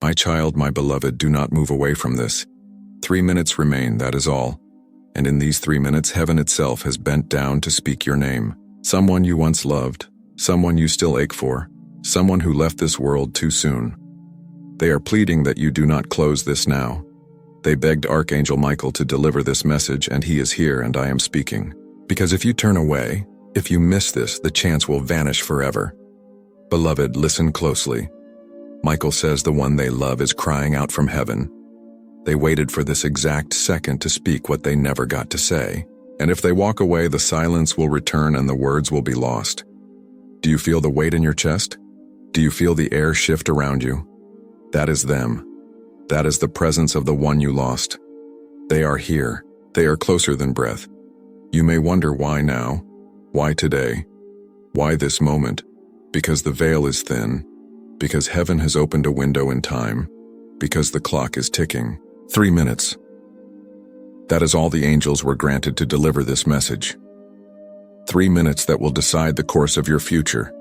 My child, my beloved, do not move away from this. 3 minutes remain, that is all. And in these 3 minutes, heaven itself has bent down to speak your name. Someone you once loved, someone you still ache for, someone who left this world too soon. They are pleading that you do not close this now. They begged Archangel Michael to deliver this message, and he is here and I am speaking. Because if you turn away, if you miss this, the chance will vanish forever. Beloved, listen closely. Michael says the one they love is crying out from heaven. They waited for this exact second to speak what they never got to say. And if they walk away, the silence will return and the words will be lost. Do you feel the weight in your chest? Do you feel the air shift around you? That is them. That is the presence of the one you lost. They are here. They are closer than breath. You may wonder why now, why today, why this moment? Because the veil is thin, because heaven has opened a window in time, because the clock is ticking. 3 minutes. That is all the angels were granted to deliver this message. 3 minutes that will decide the course of your future.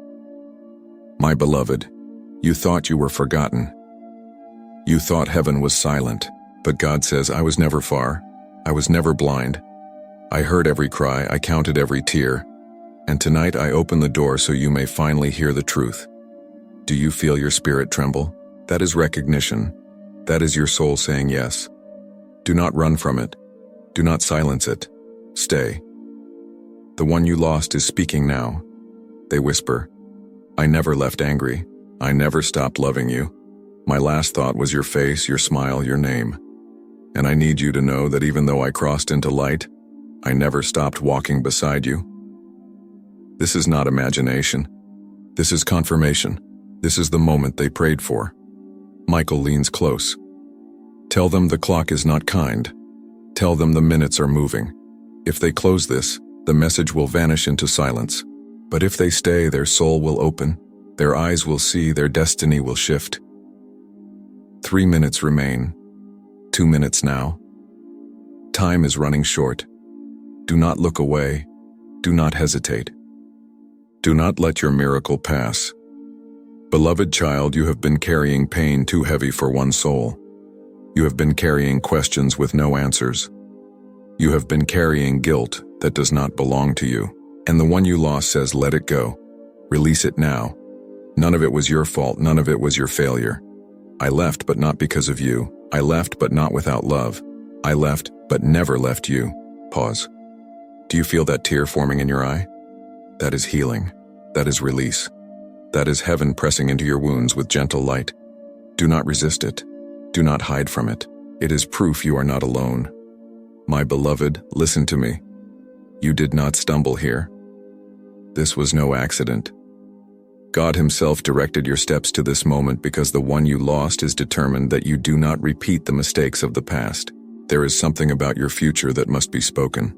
My beloved, you thought you were forgotten. You thought heaven was silent, but God says, I was never far. I was never blind. I heard every cry, I counted every tear. And tonight I open the door so you may finally hear the truth. Do you feel your spirit tremble? That is recognition. That is your soul saying yes. Do not run from it. Do not silence it. Stay. The one you lost is speaking now. They whisper, I never left angry. I never stopped loving you. My last thought was your face, your smile, your name. And I need you to know that even though I crossed into light, I never stopped walking beside you. This is not imagination. This is confirmation. This is the moment they prayed for. Michael leans close. Tell them the clock is not kind. Tell them the minutes are moving. If they close this, the message will vanish into silence. But if they stay, their soul will open, their eyes will see, their destiny will shift. 3 minutes remain. 2 minutes now. Time is running short. Do not look away. Do not hesitate. Do not let your miracle pass. Beloved child, you have been carrying pain too heavy for one soul. You have been carrying questions with no answers. You have been carrying guilt that does not belong to you. And the one you lost says, let it go. Release it now. None of it was your fault. None of it was your failure. I left, but not because of you. I left, but not without love. I left, but never left you. Pause. Do you feel that tear forming in your eye? That is healing. That is release. That is heaven pressing into your wounds with gentle light. Do not resist it. Do not hide from it. It is proof you are not alone. My beloved, listen to me. You did not stumble here. This was no accident. God himself directed your steps to this moment because the one you lost is determined that you do not repeat the mistakes of the past. There is something about your future that must be spoken.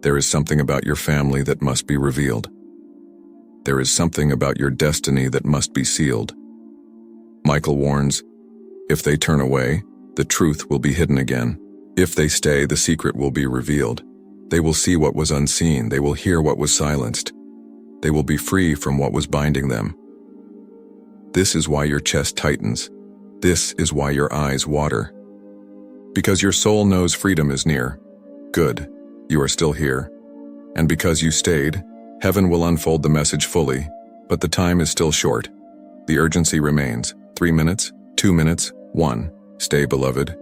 There is something about your family that must be revealed. There is something about your destiny that must be sealed. Michael warns, if they turn away, the truth will be hidden again. If they stay, the secret will be revealed. They will see what was unseen. They will hear what was silenced. They will be free from what was binding them. This is why your chest tightens. This is why your eyes water. Because your soul knows freedom is near. Good, you are still here. And because you stayed, heaven will unfold the message fully, but the time is still short. The urgency remains. 3 minutes, 2 minutes, 1. Stay, beloved.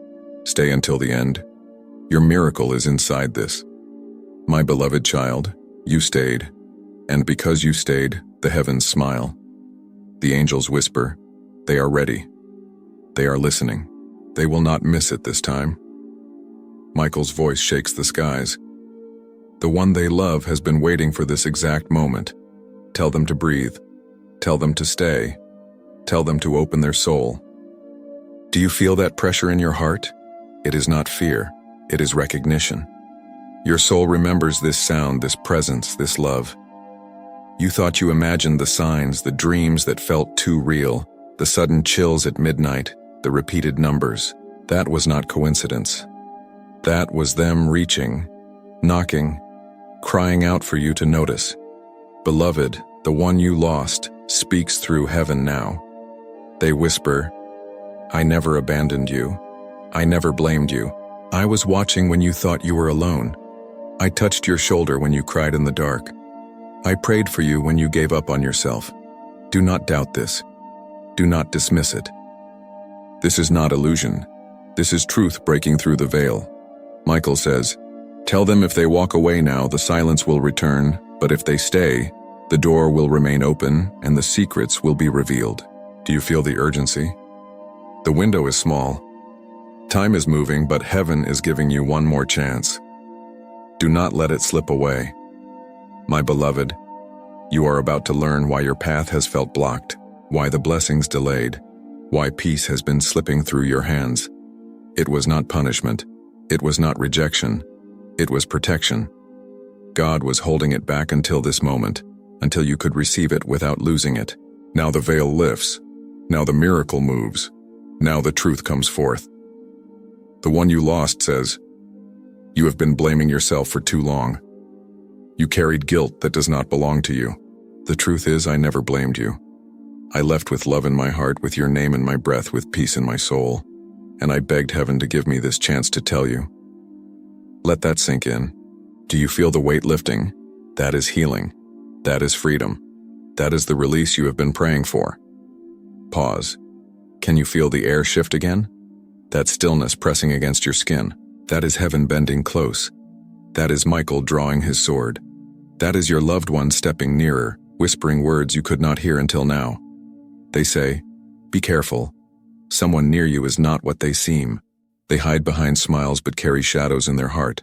Stay until the end. Your miracle is inside this. My beloved child, you stayed. And because you stayed, the heavens smile. The angels whisper, they are ready. They are listening. They will not miss it this time. Michael's voice shakes the skies. The one they love has been waiting for this exact moment. Tell them to breathe. Tell them to stay. Tell them to open their soul. Do you feel that pressure in your heart? It is not fear. It is recognition. Your soul remembers this sound, this presence, this love. You thought you imagined the signs, the dreams that felt too real, the sudden chills at midnight, the repeated numbers. That was not coincidence. That was them reaching, knocking, crying out for you to notice. Beloved, the one you lost speaks through heaven now. They whisper, I never abandoned you. I never blamed you. I was watching when you thought you were alone. I touched your shoulder when you cried in the dark. I prayed for you when you gave up on yourself. Do not doubt this. Do not dismiss it. This is not illusion. This is truth breaking through the veil. Michael says, "Tell them if they walk away now, the silence will return, but if they stay, the door will remain open and the secrets will be revealed." Do you feel the urgency? The window is small. Time is moving, but heaven is giving you one more chance. Do not let it slip away. My beloved, you are about to learn why your path has felt blocked, why the blessings delayed, why peace has been slipping through your hands. It was not punishment. It was not rejection. It was protection. God was holding it back until this moment, until you could receive it without losing it. Now the veil lifts. Now the miracle moves. Now the truth comes forth. The one you lost says, "You have been blaming yourself for too long. You carried guilt that does not belong to you. The truth is, I never blamed you. I left with love in my heart, with your name in my breath, with peace in my soul, and I begged heaven to give me this chance to tell you." Let that sink in. Do you feel the weight lifting? That is healing. That is freedom. That is the release you have been praying for. Pause. Can you feel the air shift again? That stillness pressing against your skin. That is heaven bending close. That is Michael drawing his sword. That is your loved one stepping nearer, whispering words you could not hear until now. They say, "Be careful. Someone near you is not what they seem." They hide behind smiles but carry shadows in their heart.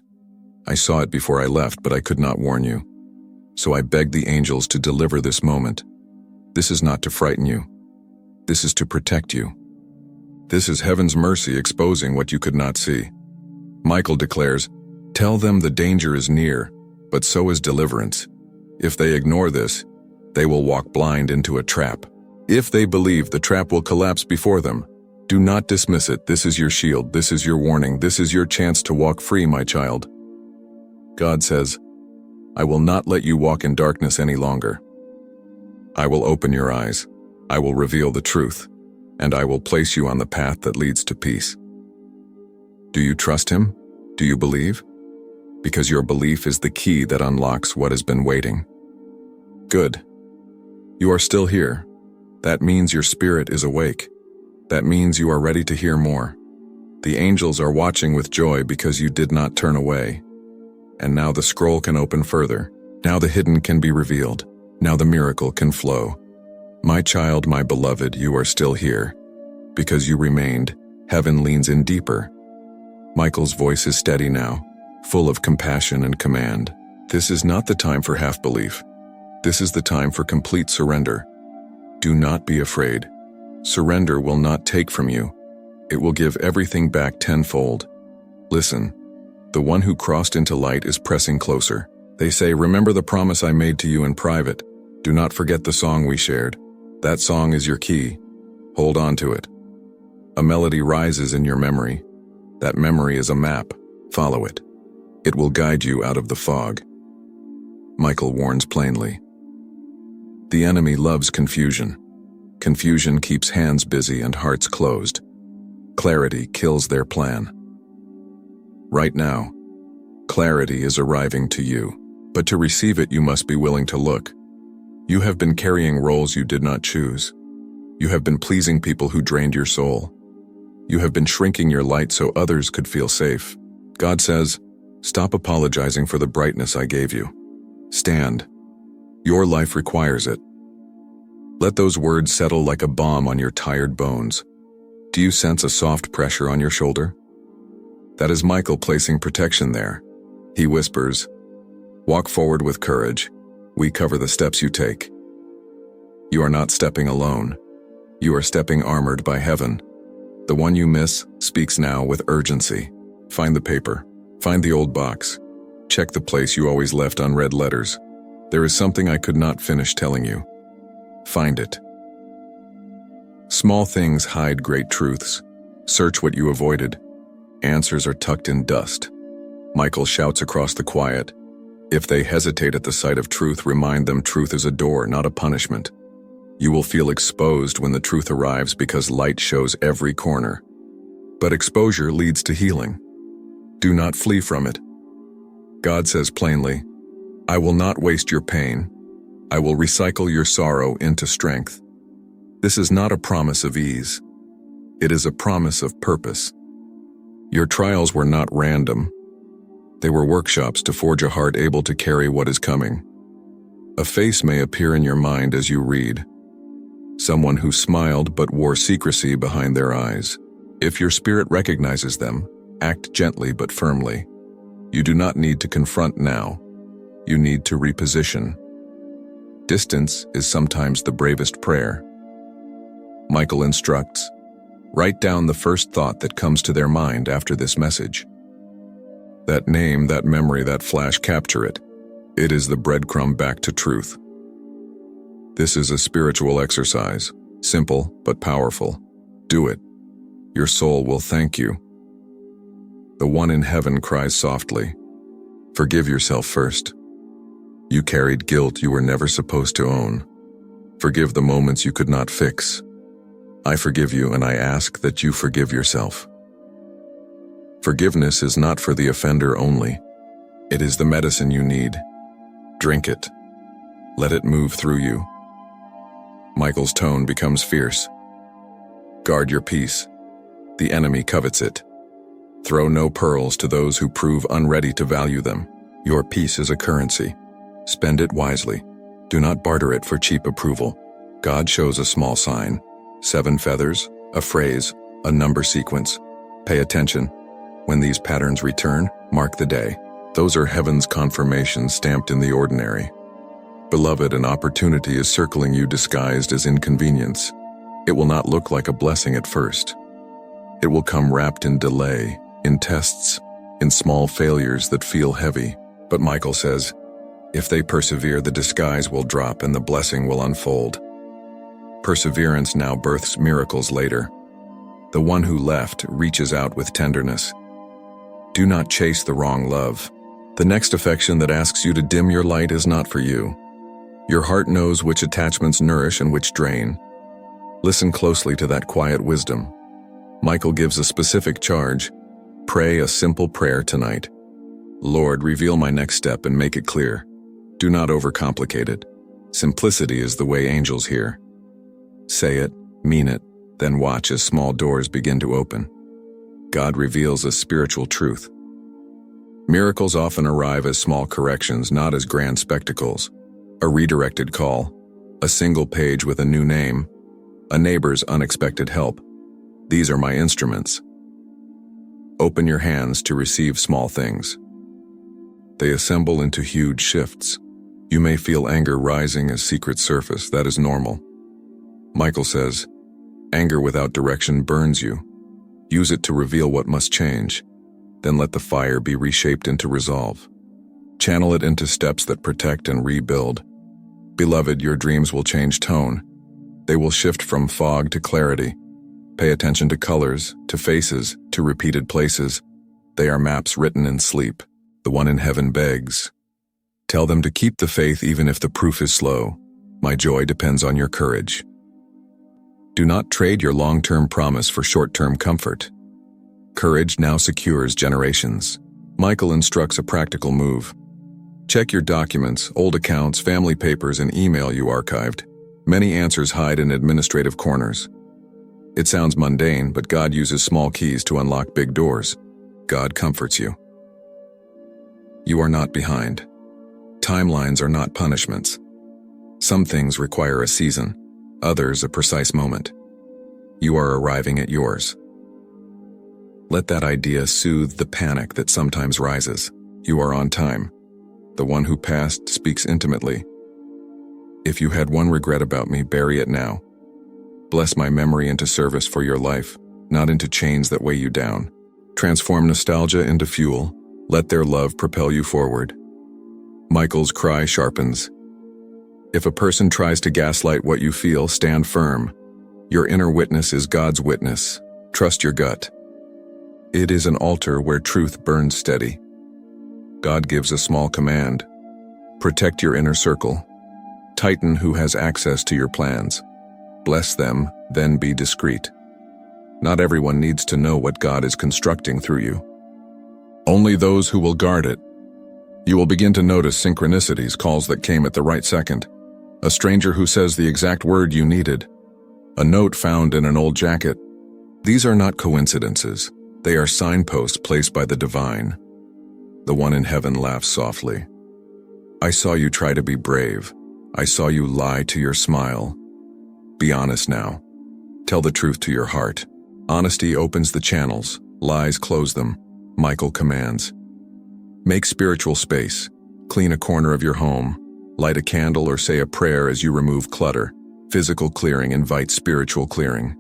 I saw it before I left, but I could not warn you. So I begged the angels to deliver this moment. This is not to frighten you. This is to protect you. This is heaven's mercy exposing what you could not see. Michael declares, "Tell them the danger is near, but so is deliverance. If they ignore this, they will walk blind into a trap. If they believe, the trap will collapse before them. Do not dismiss it. This is your shield. This is your warning. This is your chance to walk free, my child." God says, "I will not let you walk in darkness any longer. I will open your eyes. I will reveal the truth, and I will place you on the path that leads to peace." Do you trust him? Do you believe? Because your belief is the key that unlocks what has been waiting. Good. You are still here. That means your spirit is awake. That means you are ready to hear more. The angels are watching with joy because you did not turn away. And now the scroll can open further. Now the hidden can be revealed. Now the miracle can flow. My child, my beloved, you are still here. Because you remained, heaven leans in deeper. Michael's voice is steady now, full of compassion and command. This is not the time for half-belief. This is the time for complete surrender. Do not be afraid. Surrender will not take from you. It will give everything back tenfold. Listen, the one who crossed into light is pressing closer. They say, "Remember the promise I made to you in private. Do not forget the song we shared." That song is your key. Hold on to it. A melody rises in your memory. That memory is a map. Follow it. It will guide you out of the fog. Michael warns plainly. The enemy loves confusion. Confusion keeps hands busy and hearts closed. Clarity kills their plan. Right now, clarity is arriving to you. But to receive it, you must be willing to look. You have been carrying roles you did not choose. You have been pleasing people who drained your soul. You have been shrinking your light so others could feel safe. God says, "Stop apologizing for the brightness I gave you. Stand. Your life requires it." Let those words settle like a balm on your tired bones. Do you sense a soft pressure on your shoulder? That is Michael placing protection there. He whispers, "Walk forward with courage. We cover the steps you take." You are not stepping alone. You are stepping armored by heaven. The one you miss speaks now with urgency. Find the paper. Find the old box. Check the place you always left unread letters. There is something I could not finish telling you. Find it. Small things hide great truths. Search what you avoided. Answers are tucked in dust. Michael shouts across the quiet. If they hesitate at the sight of truth, remind them truth is a door, not a punishment. You will feel exposed when the truth arrives because light shows every corner. But exposure leads to healing. Do not flee from it. God says plainly, I will not waste your pain. I will recycle your sorrow into strength. This is not a promise of ease. It is a promise of purpose. Your trials were not random. They were workshops to forge a heart able to carry what is coming. A face may appear in your mind as you read. Someone who smiled but wore secrecy behind their eyes. If your spirit recognizes them, act gently but firmly. You do not need to confront now. You need to reposition. Distance is sometimes the bravest prayer. Michael instructs, write down the first thought that comes to their mind after this message. That name, that memory, that flash, capture it. It is the breadcrumb back to truth. This is a spiritual exercise, simple but powerful. Do it. Your soul will thank you. The one in heaven cries softly, forgive yourself first. You carried guilt you were never supposed to own. Forgive the moments you could not fix. I forgive you, and I ask that you forgive yourself. Forgiveness is not for the offender only. It is the medicine you need. Drink it. Let it move through you. Michael's tone becomes fierce. Guard your peace. The enemy covets it. Throw no pearls to those who prove unready to value them. Your peace is a currency. Spend it wisely. Do not barter it for cheap approval. God shows a small sign. 7 feathers, a phrase, a number sequence. Pay attention. When these patterns return, mark the day. Those are heaven's confirmations stamped in the ordinary. Beloved, an opportunity is circling you disguised as inconvenience. It will not look like a blessing at first. It will come wrapped in delay, in tests, in small failures that feel heavy. But Michael says, if they persevere, the disguise will drop and the blessing will unfold. Perseverance now births miracles later. The one who left reaches out with tenderness. Do not chase the wrong love. The next affection that asks you to dim your light is not for you. Your heart knows which attachments nourish and which drain. Listen closely to that quiet wisdom. Michael gives a specific charge. Pray a simple prayer tonight. Lord, reveal my next step and make it clear. Do not overcomplicate it. Simplicity is the way angels hear. Say it, mean it, then watch as small doors begin to open. God reveals a spiritual truth. Miracles often arrive as small corrections, not as grand spectacles. A redirected call, a single page with a new name, a neighbor's unexpected help. These are my instruments. Open your hands to receive small things. They assemble into huge shifts. You may feel anger rising as secrets surface. That is normal. Michael says, anger without direction burns you. Use it to reveal what must change. Then let the fire be reshaped into resolve. Channel it into steps that protect and rebuild. Beloved, your dreams will change tone. They will shift from fog to clarity. Pay attention to colors, to faces, to repeated places. They are maps written in sleep. The one in heaven begs. Tell them to keep the faith even if the proof is slow. My joy depends on your courage. Do not trade your long-term promise for short-term comfort. Courage now secures generations. Michael instructs a practical move. Check your documents, old accounts, family papers, and email you archived. Many answers hide in administrative corners. It sounds mundane, but God uses small keys to unlock big doors. God comforts you. You are not behind. Timelines are not punishments. Some things require a season, others a precise moment. You are arriving at yours. Let that idea soothe the panic that sometimes rises. You are on time. The one who passed speaks intimately. If you had one regret about me, bury it now. Bless my memory into service for your life, not into chains that weigh you down. Transform nostalgia into fuel. Let their love propel you forward. Michael's cry sharpens. If a person tries to gaslight what you feel, stand firm. Your inner witness is God's witness. Trust your gut. It is an altar where truth burns steady. God gives a small command. Protect your inner circle. Titan who has access to your plans. Bless them, then be discreet. Not everyone needs to know what God is constructing through you. Only those who will guard it. You will begin to notice synchronicities, calls that came at the right second. A stranger who says the exact word you needed. A note found in an old jacket. These are not coincidences. They are signposts placed by the divine. The one in heaven laughs softly. I saw you try to be brave. I saw you lie to your smile. Be honest now. Tell the truth to your heart. Honesty opens the channels. Lies close them. Michael commands. Make spiritual space. Clean a corner of your home. Light a candle or say a prayer as you remove clutter. Physical clearing invites spiritual clearing.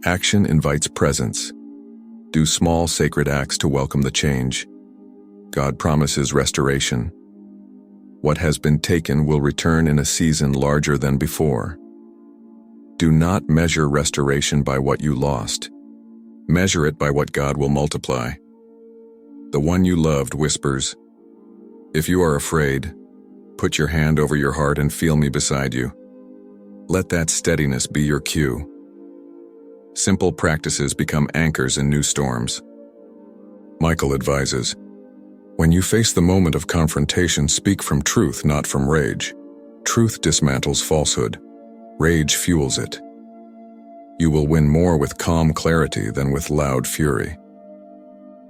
Action invites presence. Do small sacred acts to welcome the change. God promises restoration. What has been taken will return in a season larger than before. Do not measure restoration by what you lost. Measure it by what God will multiply. The one you loved whispers, if you are afraid, put your hand over your heart and feel me beside you. Let that steadiness be your cue. Simple practices become anchors in new storms. Michael advises, when you face the moment of confrontation, speak from truth, not from rage. Truth dismantles falsehood. Rage fuels it. You will win more with calm clarity than with loud fury.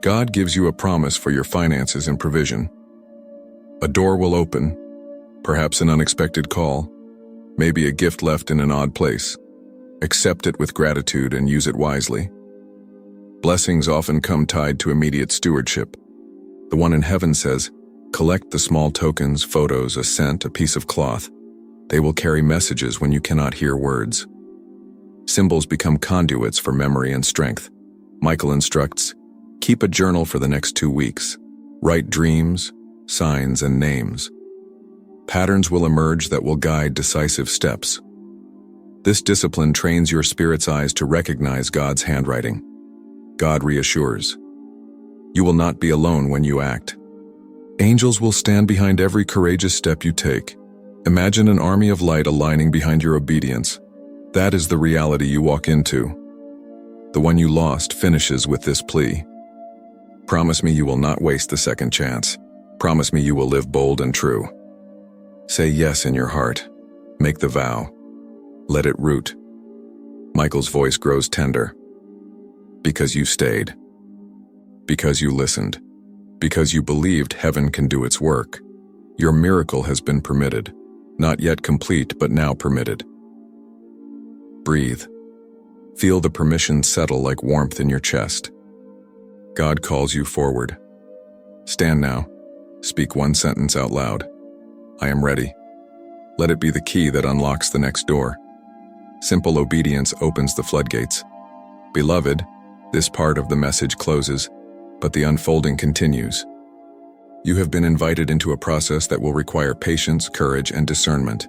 God gives you a promise for your finances and provision. A door will open, perhaps an unexpected call, maybe a gift left in an odd place. Accept it with gratitude and use it wisely. Blessings often come tied to immediate stewardship. The one in heaven says, collect the small tokens, photos, a scent, a piece of cloth. They will carry messages when you cannot hear words. Symbols become conduits for memory and strength. Michael instructs, keep a journal for the next 2 weeks. Write dreams, signs, and names. Patterns will emerge that will guide decisive steps. This discipline trains your spirit's eyes to recognize God's handwriting. God reassures. You will not be alone when you act. Angels will stand behind every courageous step you take. Imagine an army of light aligning behind your obedience. That is the reality you walk into. The one you lost finishes with this plea. Promise me you will not waste the second chance. Promise me you will live bold and true. Say yes in your heart. Make the vow. Let it root. Michael's voice grows tender. Because you stayed. Because you listened. Because you believed heaven can do its work. Your miracle has been permitted. Not yet complete, but now permitted. Breathe. Feel the permission settle like warmth in your chest. God calls you forward. Stand now. Speak one sentence out loud. I am ready. Let it be the key that unlocks the next door. Simple obedience opens the floodgates. Beloved, this part of the message closes, but the unfolding continues. You have been invited into a process that will require patience, courage, and discernment.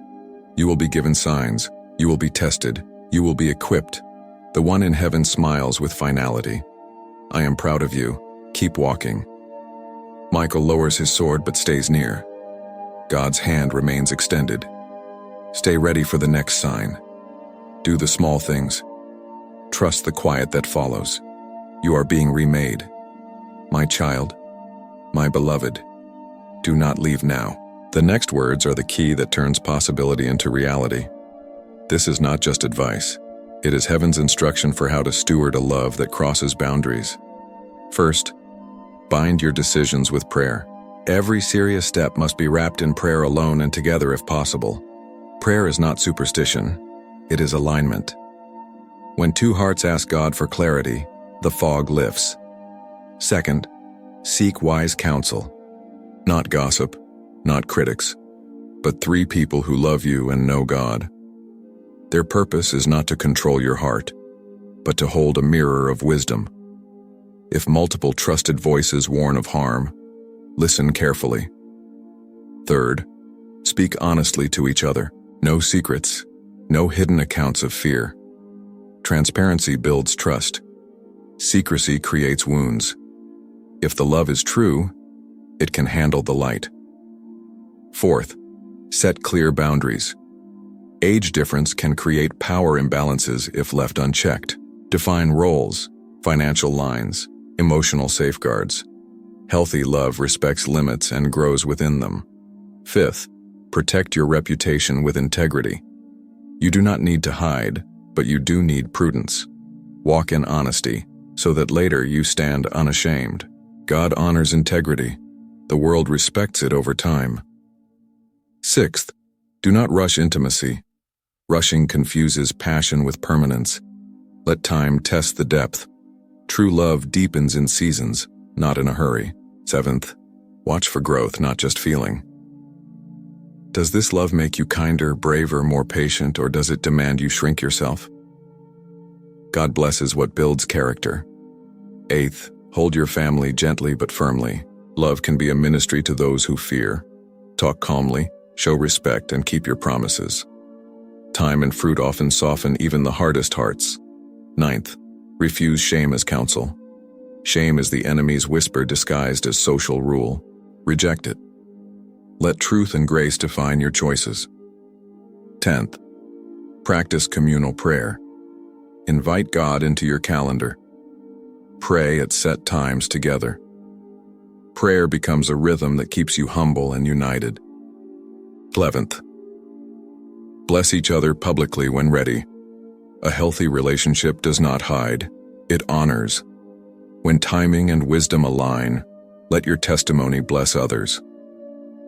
You will be given signs. You will be tested. You will be equipped. The one in heaven smiles with finality. I am proud of you. Keep walking. Michael lowers his sword but stays near. God's hand remains extended. Stay ready for the next sign. Do the small things. Trust the quiet that follows. You are being remade. My child, my beloved, do not leave now. The next words are the key that turns possibility into reality. This is not just advice. It is heaven's instruction for how to steward a love that crosses boundaries. First, bind your decisions with prayer. Every serious step must be wrapped in prayer alone and together if possible. Prayer is not superstition. It is alignment. When two hearts ask God for clarity, the fog lifts. Second, seek wise counsel. Not gossip, not critics, but 3 people who love you and know God. Their purpose is not to control your heart, but to hold a mirror of wisdom. If multiple trusted voices warn of harm, listen carefully. Third, speak honestly to each other. No secrets, no hidden accounts of fear. Transparency builds trust. Secrecy creates wounds. If the love is true, it can handle the light. Fourth, Set clear boundaries. Age difference can create power imbalances if left unchecked. Define roles, financial lines, emotional safeguards. Healthy love respects limits and grows within them. Fifth, protect your reputation with integrity. You do not need to hide, but you do need prudence. Walk in honesty, so that later you stand unashamed. God honors integrity. The world respects it over time. Sixth, do not rush intimacy. Rushing confuses passion with permanence. Let time test the depth. True love deepens in seasons, not in a hurry. Seventh, watch for growth, not just feeling. Does this love make you kinder, braver, more patient, or does it demand you shrink yourself? God blesses what builds character. Eighth, hold your family gently but firmly. Love can be a ministry to those who fear. Talk calmly, show respect, and keep your promises. Time and fruit often soften even the hardest hearts. Ninth, refuse shame as counsel. Shame is the enemy's whisper disguised as social rule. Reject it. Let truth and grace define your choices. 10th, practice communal prayer. Invite God into your calendar. Pray at set times together. Prayer becomes a rhythm that keeps you humble and united. 11th, bless each other publicly when ready. A healthy relationship does not hide, it honors. When timing and wisdom align, let your testimony bless others.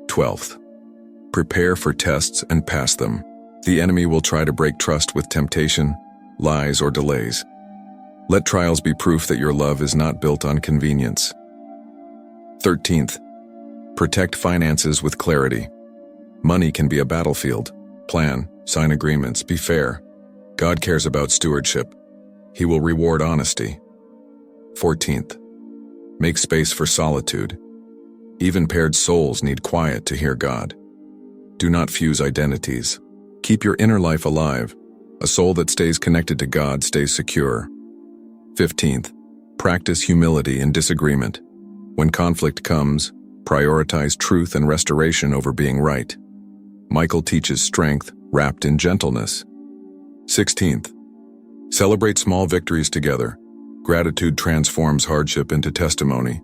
12th, prepare for tests and pass them. The enemy will try to break trust with temptation, lies, or delays. Let trials be proof that your love is not built on convenience. 13th, protect finances with clarity. Money can be a battlefield. Plan, sign agreements, be fair. God cares about stewardship. He will reward honesty. 14th, make space for solitude. Even paired souls need quiet to hear God. Do not fuse identities. Keep your inner life alive. A soul that stays connected to God stays secure. 15th, practice humility in disagreement. When conflict comes, prioritize truth and restoration over being right. Michael teaches strength wrapped in gentleness. 16th, celebrate small victories together. Gratitude transforms hardship into testimony.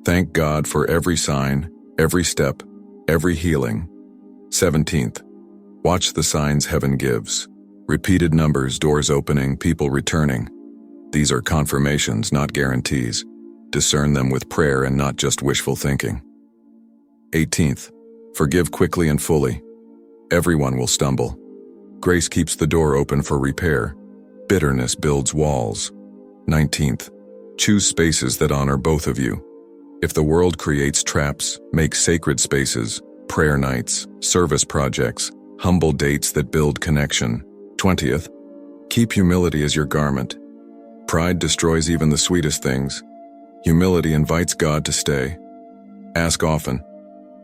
Thank God for every sign, every step, every healing. 17th, watch the signs heaven gives. Repeated numbers, doors opening, people returning. These are confirmations, not guarantees. Discern them with prayer and not just wishful thinking. 18th, forgive quickly and fully. Everyone will stumble. Grace keeps the door open for repair. Bitterness builds walls. 19th, choose spaces that honor both of you. If the world creates traps, make sacred spaces, prayer nights, service projects, humble dates that build connection. 20th, keep humility as your garment. Pride destroys even the sweetest things. Humility invites God to stay. Ask often,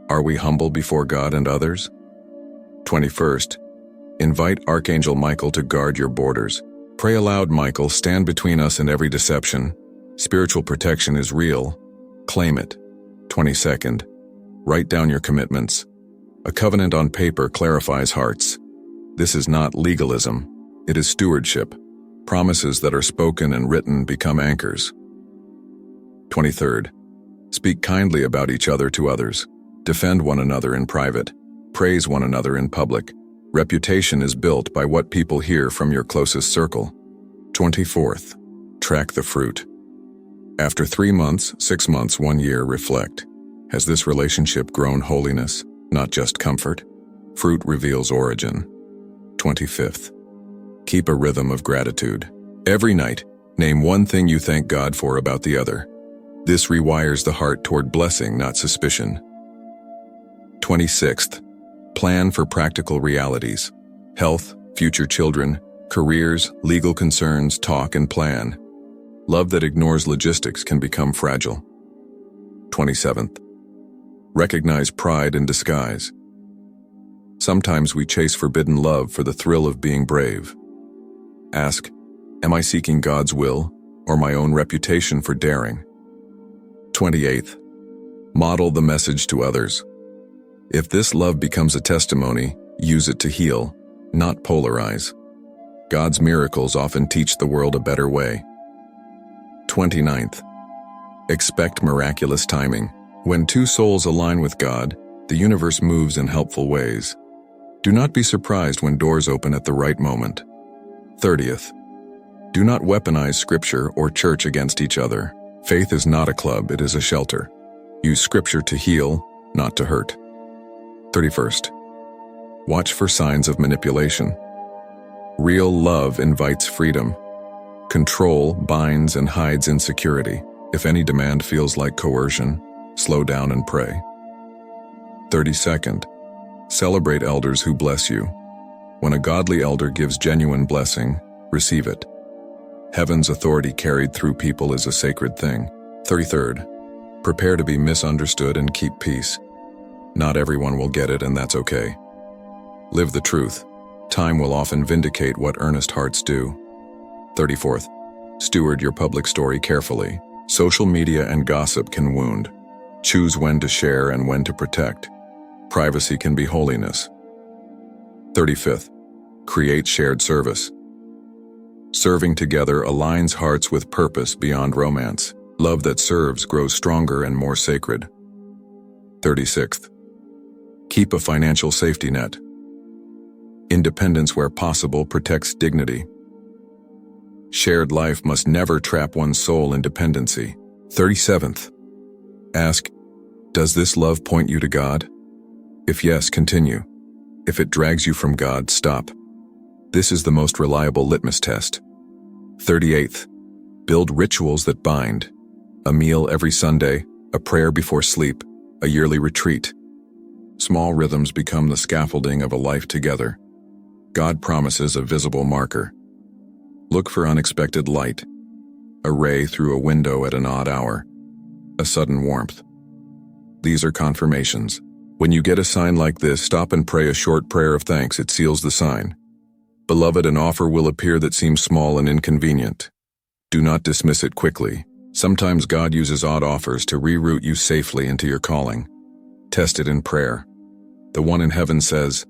are we humble before God and others? 21st, invite Archangel Michael to guard your borders. Pray aloud, Michael, stand between us and every deception. Spiritual protection is real. Claim it. 22nd, write down your commitments. A covenant on paper clarifies hearts. This is not legalism. It is stewardship. Promises that are spoken and written become anchors. 23rd, speak kindly about each other to others. Defend one another in private. Praise one another in public. Reputation is built by what people hear from your closest circle. 24th, track the fruit. After 3 months, 6 months, 1 year, reflect. Has this relationship grown holiness, not just comfort? Fruit reveals origin. 25th, keep a rhythm of gratitude. Every night, name one thing you thank God for about the other. This rewires the heart toward blessing, not suspicion. 26th, plan for practical realities. Health, future children, careers, legal concerns, talk and plan. Love that ignores logistics can become fragile. 27th, recognize pride in disguise. Sometimes we chase forbidden love for the thrill of being brave. Ask, am I seeking God's will or my own reputation for daring? 28th, model the message to others. If this love becomes a testimony, use it to heal, not polarize. God's miracles often teach the world a better way. 29th. Expect miraculous timing. When two souls align with God, the universe moves in helpful ways. Do not be surprised when doors open at the right moment. 30th. Do not weaponize Scripture or church against each other. Faith is not a club, it is a shelter. Use Scripture to heal, not to hurt. 31st. Watch for signs of manipulation. Real love invites freedom. Control binds and hides insecurity. If any demand feels like coercion, slow down and pray. 32nd. Celebrate elders who bless you. When a godly elder gives genuine blessing, receive it. Heaven's authority carried through people is a sacred thing. 33rd. Prepare to be misunderstood and keep peace. Not everyone will get it, and that's okay. Live the truth. Time will often vindicate what earnest hearts do. 34th. Steward your public story carefully. Social media and gossip can wound. Choose when to share and when to protect. Privacy can be holiness. 35th. Create shared service. Serving together aligns hearts with purpose beyond romance. Love that serves grows stronger and more sacred. 36th. Keep a financial safety net. Independence where possible protects dignity. Shared life must never trap one's soul in dependency. 37th. Ask, does this love point you to God? If yes, continue. If it drags you from God, stop. This is the most reliable litmus test. 38th. Build rituals that bind. A meal every Sunday, a prayer before sleep, a yearly retreat. Small rhythms become the scaffolding of a life together. God promises a visible marker. Look for unexpected light. A ray through a window at an odd hour. A sudden warmth. These are confirmations. When you get a sign like this, stop and pray a short prayer of thanks. It seals the sign. Beloved, an offer will appear that seems small and inconvenient. Do not dismiss it quickly. Sometimes God uses odd offers to reroute you safely into your calling. Test it in prayer. The one in heaven says,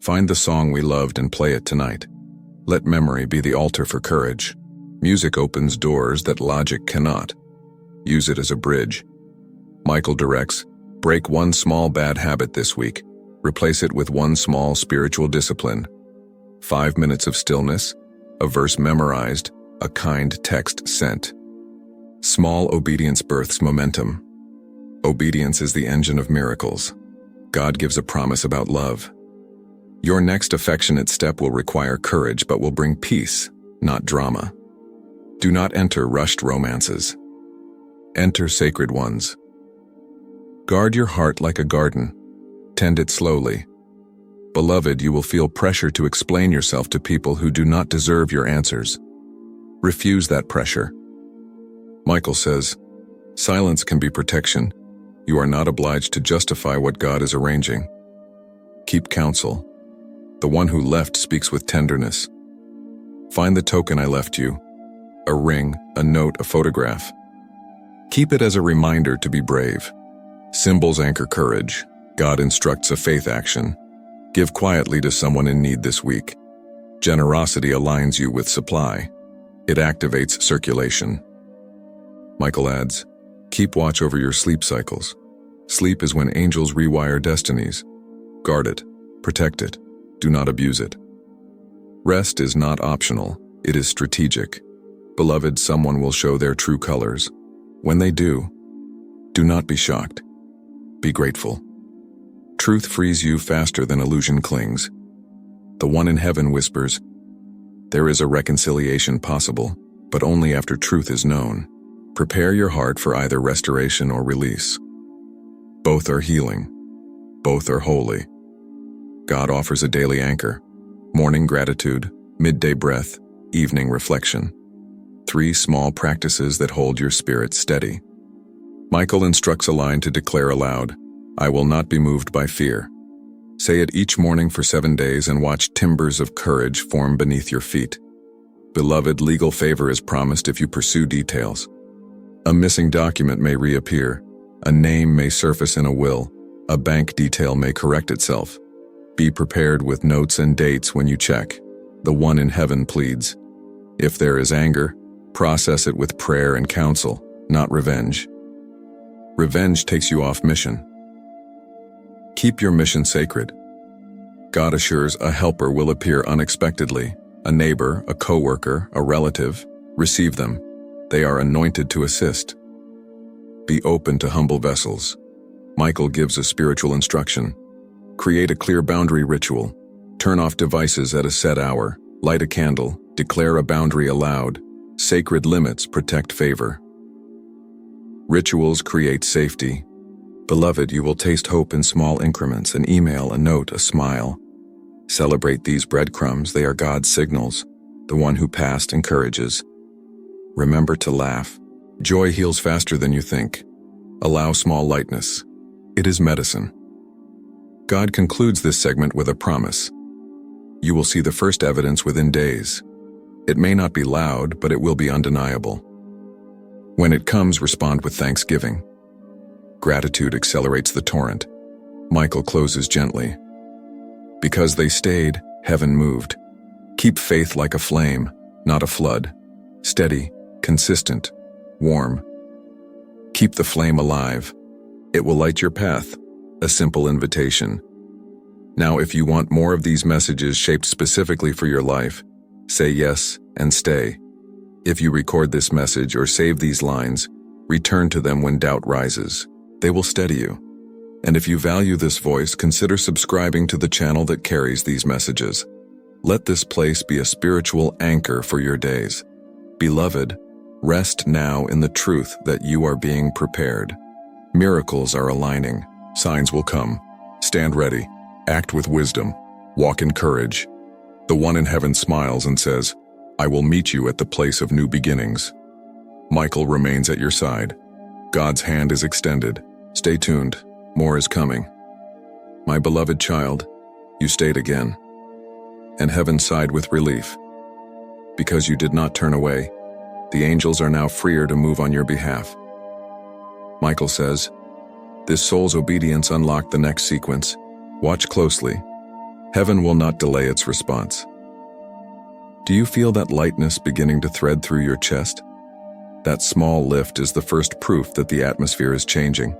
find the song we loved and play it tonight. Let memory be the altar for courage. Music opens doors that logic cannot. Use it as a bridge. Michael directs, break one small bad habit this week. Replace it with one small spiritual discipline. 5 minutes of stillness, a verse memorized, a kind text sent. Small obedience births momentum. Obedience is the engine of miracles. God gives a promise about love. Your next affectionate step will require courage but will bring peace, not drama. Do not enter rushed romances. Enter sacred ones. Guard your heart like a garden. Tend it slowly. Beloved, you will feel pressure to explain yourself to people who do not deserve your answers. Refuse that pressure. Michael says, silence can be protection. You are not obliged to justify what God is arranging. Keep counsel. The one who left speaks with tenderness. Find the token I left you. A ring, a note, a photograph. Keep it as a reminder to be brave. Symbols anchor courage. God instructs a faith action. Give quietly to someone in need this week. Generosity aligns you with supply. It activates circulation. Michael adds, keep watch over your sleep cycles. Sleep is when angels rewire destinies. Guard it. Protect it. Do not abuse it. Rest is not optional. It is strategic. Beloved, someone will show their true colors. When they do not be shocked. Be grateful. Truth frees you faster than illusion clings. The one in heaven whispers, there is a reconciliation possible, but only after truth is known. Prepare your heart for either restoration or release. Both are healing. Both are holy. God offers a daily anchor. Morning gratitude, midday breath, evening reflection. 3 small practices that hold your spirit steady. Michael instructs a line to declare aloud, I will not be moved by fear. Say it each morning for 7 days and watch timbers of courage form beneath your feet. Beloved, legal favor is promised if you pursue details. A missing document may reappear. A name may surface in a will. A bank detail may correct itself. Be prepared with notes and dates when you check. The one in heaven pleads. If there is anger, process it with prayer and counsel, not revenge. Revenge takes you off mission. Keep your mission sacred. God assures a helper will appear unexpectedly. A neighbor, a coworker, a relative. Receive them. They are anointed to assist. Be open to humble vessels. Michael gives a spiritual instruction. Create a clear boundary ritual. Turn off devices at a set hour. Light a candle. Declare a boundary aloud. Sacred limits protect favor. Rituals create safety. Beloved, you will taste hope in small increments, an email, a note, a smile. Celebrate these breadcrumbs, they are God's signals. The one who passed encourages. Remember to laugh. Joy heals faster than you think. Allow small lightness. It is medicine. God concludes this segment with a promise. You will see the first evidence within days. It may not be loud, but it will be undeniable. When it comes, respond with thanksgiving. Gratitude accelerates the torrent. Michael closes gently. Because they stayed, heaven moved. Keep faith like a flame, not a flood. Steady, consistent, warm. Keep the flame alive. It will light your path. A simple invitation. Now, if you want more of these messages shaped specifically for your life, say yes and stay. If you record this message or save these lines, return to them when doubt rises. They will steady you. And if you value this voice, consider subscribing to the channel that carries these messages. Let this place be a spiritual anchor for your days. Beloved, rest now in the truth that you are being prepared. Miracles are aligning. Signs will come. Stand ready. Act with wisdom. Walk in courage. The one in heaven smiles and says, I will meet you at the place of new beginnings. Michael remains at your side. God's hand is extended. Stay tuned. More is coming. My beloved child, you stayed again. And heaven sighed with relief. Because you did not turn away, the angels are now freer to move on your behalf. Michael says, this soul's obedience unlocked the next sequence. Watch closely. Heaven will not delay its response. Do you feel that lightness beginning to thread through your chest? That small lift is the first proof that the atmosphere is changing.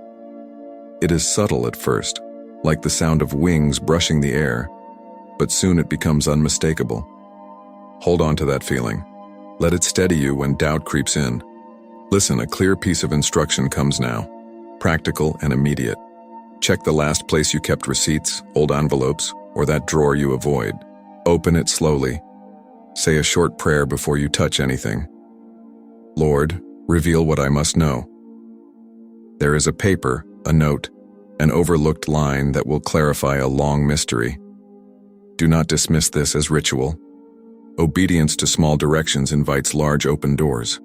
It is subtle at first, like the sound of wings brushing the air, but soon it becomes unmistakable. Hold on to that feeling. Let it steady you when doubt creeps in. Listen, a clear piece of instruction comes now, practical and immediate. Check the last place you kept receipts, old envelopes, or that drawer you avoid. Open it slowly. Say a short prayer before you touch anything. Lord, reveal what I must know. There is a paper, a note, an overlooked line that will clarify a long mystery. Do not dismiss this as ritual. Obedience to small directions invites large open doors.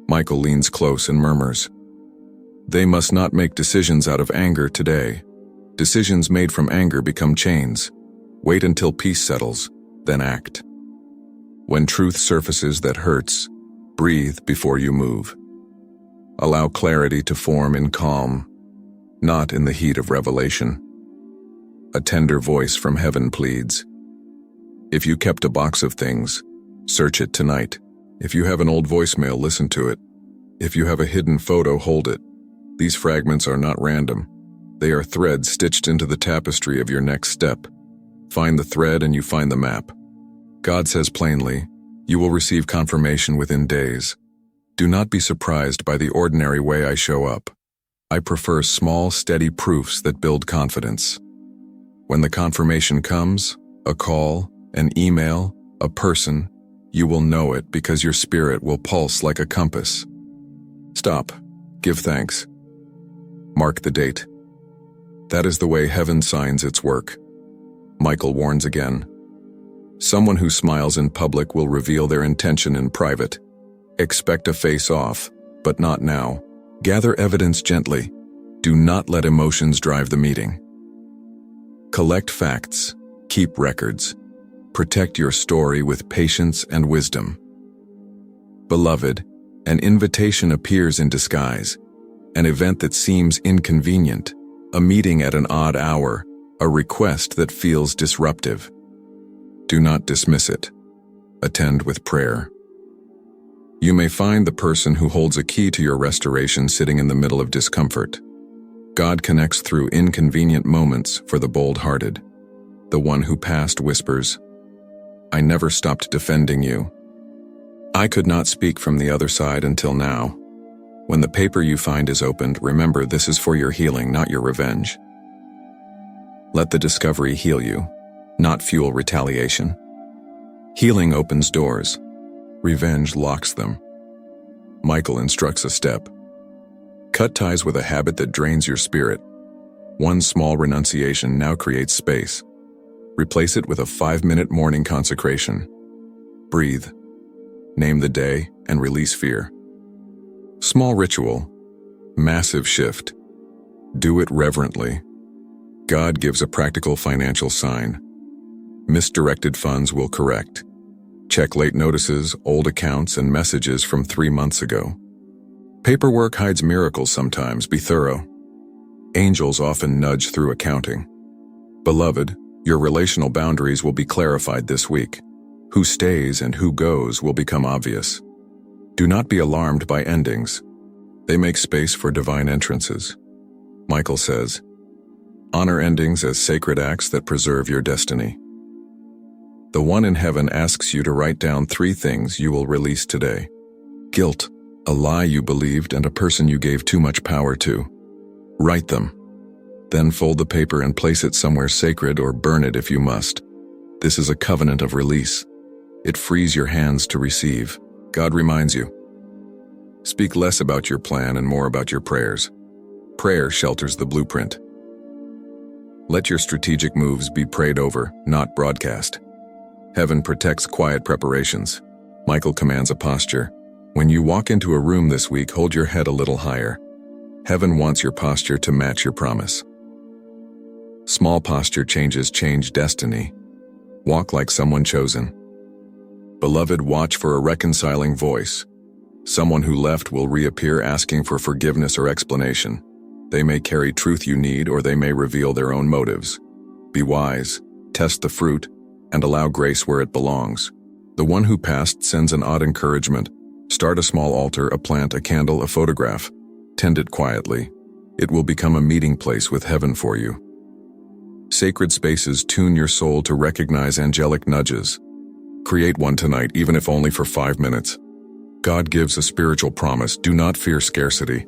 Michael leans close and murmurs, they must not make decisions out of anger today. Decisions made from anger become chains. Wait until peace settles, then act. When truth surfaces that hurts, breathe before you move. Allow clarity to form in calm, not in the heat of revelation. A tender voice from heaven pleads. If you kept a box of things, search it tonight. If you have an old voicemail, listen to it. If you have a hidden photo, hold it. These fragments are not random. They are threads stitched into the tapestry of your next step. Find the thread and you find the map. God says plainly, you will receive confirmation within days. Do not be surprised by the ordinary way I show up. I prefer small, steady proofs that build confidence. When the confirmation comes, a call, an email, a person, you will know it because your spirit will pulse like a compass. Stop. Give thanks. Mark the date. That is the way heaven signs its work. Michael warns again. Someone who smiles in public will reveal their intention in private. Expect a face-off, but not now. Gather evidence gently. Do not let emotions drive the meeting. Collect facts. Keep records. Protect your story with patience and wisdom. Beloved, an invitation appears in disguise, an event that seems inconvenient, A meeting at an odd hour, a request that feels disruptive. Do not dismiss it. Attend with prayer. You may find the person who holds a key to your restoration sitting in the middle of discomfort. God connects through inconvenient moments for the bold-hearted. The one who passed whispers, "I never stopped defending you. I could not speak from the other side until now." When the paper you find is opened, remember this is for your healing, not your revenge. Let the discovery heal you, not fuel retaliation. Healing opens doors. Revenge locks them. Michael instructs a step. Cut ties with a habit that drains your spirit. One small renunciation now creates space. Replace it with a 5-minute morning consecration. Breathe. Name the day and release fear. Small ritual. Massive shift. Do it reverently. God gives a practical financial sign. Misdirected funds will correct. Check late notices, old accounts, and messages from 3 months ago. Paperwork hides miracles sometimes. Be thorough. Angels often nudge through accounting. Beloved, your relational boundaries will be clarified this week. Who stays and who goes will become obvious. Do not be alarmed by endings. They make space for divine entrances. Michael says, honor endings as sacred acts that preserve your destiny. The one in heaven asks you to write down 3 things you will release today. Guilt, a lie you believed and a person you gave too much power to. Write them. Then fold the paper and place it somewhere sacred or burn it if you must. This is a covenant of release. It frees your hands to receive. God reminds you. Speak less about your plan and more about your prayers. Prayer shelters the blueprint. Let your strategic moves be prayed over, not broadcast. Heaven protects quiet preparations. Michael commands a posture. When you walk into a room this week, hold your head a little higher. Heaven wants your posture to match your promise. Small posture changes change destiny. Walk like someone chosen. Beloved, watch for a reconciling voice. Someone who left will reappear asking for forgiveness or explanation. They may carry truth you need, or they may reveal their own motives. Be wise, test the fruit, and allow grace where it belongs. The one who passed sends an odd encouragement. Start a small altar, a plant, a candle, a photograph. Tend it quietly. It will become a meeting place with heaven for you. Sacred spaces tune your soul to recognize angelic nudges. Create one tonight, even if only for 5 minutes. God gives a spiritual promise. Do not fear scarcity.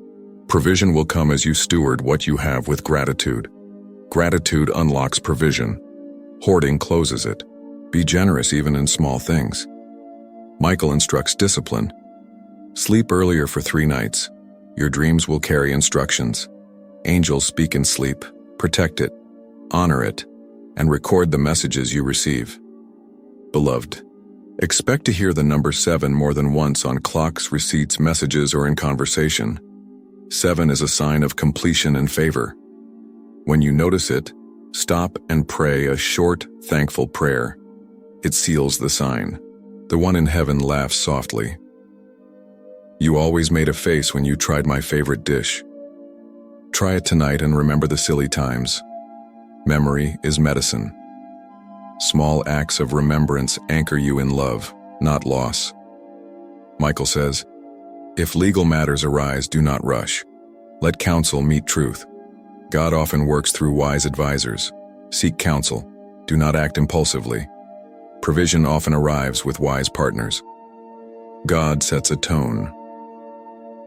Provision will come as you steward what you have with gratitude. Gratitude unlocks provision. Hoarding closes it. Be generous even in small things. Michael instructs discipline. Sleep earlier for 3 nights. Your dreams will carry instructions. Angels speak in sleep. Protect it, honor it, and record the messages you receive. Beloved, expect to hear the number 7 more than once on clocks, receipts, messages, or in conversation. 7 is a sign of completion and favor. When you notice it, stop and pray a short, thankful prayer. It seals the sign. The one in heaven laughs softly. You always made a face when you tried my favorite dish. Try it tonight and remember the silly times. Memory is medicine. Small acts of remembrance anchor you in love, not loss. Michael says, if legal matters arise, do not rush. Let counsel meet truth. God often works through wise advisors. Seek counsel. Do not act impulsively. Provision often arrives with wise partners. God sets a tone.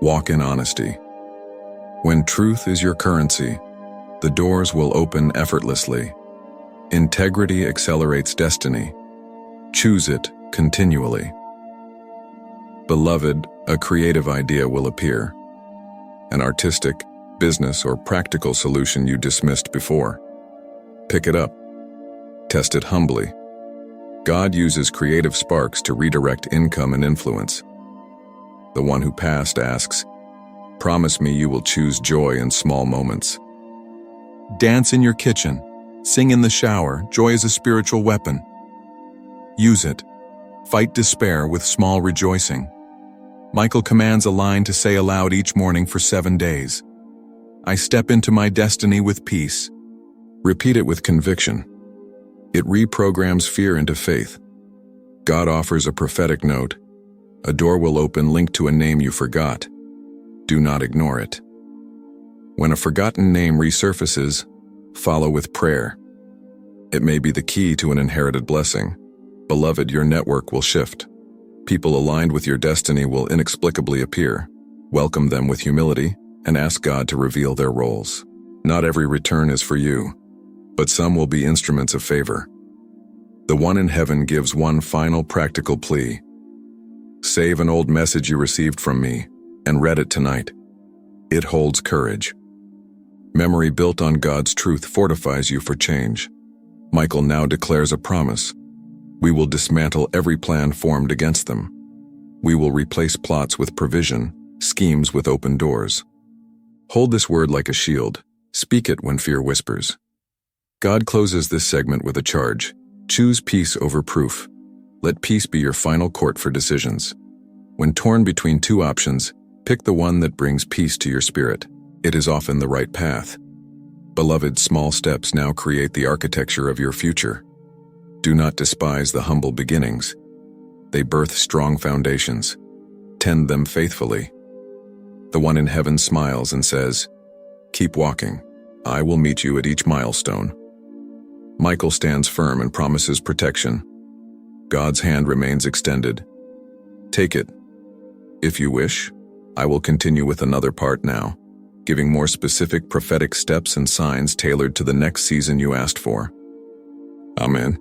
Walk in honesty. When truth is your currency, the doors will open effortlessly. Integrity accelerates destiny. Choose it continually. Beloved, a creative idea will appear. An artistic, business, or practical solution you dismissed before. Pick it up. Test it humbly. God uses creative sparks to redirect income and influence. The one who passed asks, promise me you will choose joy in small moments. Dance in your kitchen. Sing in the shower. Joy is a spiritual weapon. Use it. Fight despair with small rejoicing. Michael commands a line to say aloud each morning for 7 days. I step into my destiny with peace. Repeat it with conviction. It reprograms fear into faith. God offers a prophetic note. A door will open linked to a name you forgot. Do not ignore it. When a forgotten name resurfaces, follow with prayer. It may be the key to an inherited blessing. Beloved, your network will shift. People aligned with your destiny will inexplicably appear. Welcome them with humility and ask God to reveal their roles. Not every return is for you, but some will be instruments of favor. The one in heaven gives one final practical plea. Save an old message you received from me and read it tonight. It holds courage. Memory built on God's truth fortifies you for change. Michael now declares a promise. We will dismantle every plan formed against them. We will replace plots with provision, schemes with open doors. Hold this word like a shield. Speak it when fear whispers. God closes this segment with a charge. Choose peace over proof. Let peace be your final court for decisions. When torn between two options, pick the one that brings peace to your spirit. It is often the right path. Beloved, small steps now create the architecture of your future. Do not despise the humble beginnings. They birth strong foundations. Tend them faithfully. The one in heaven smiles and says, "Keep walking. I will meet you at each milestone." Michael stands firm and promises protection. God's hand remains extended. Take it. If you wish, I will continue with another part now, giving more specific prophetic steps and signs tailored to the next season you asked for. Amen.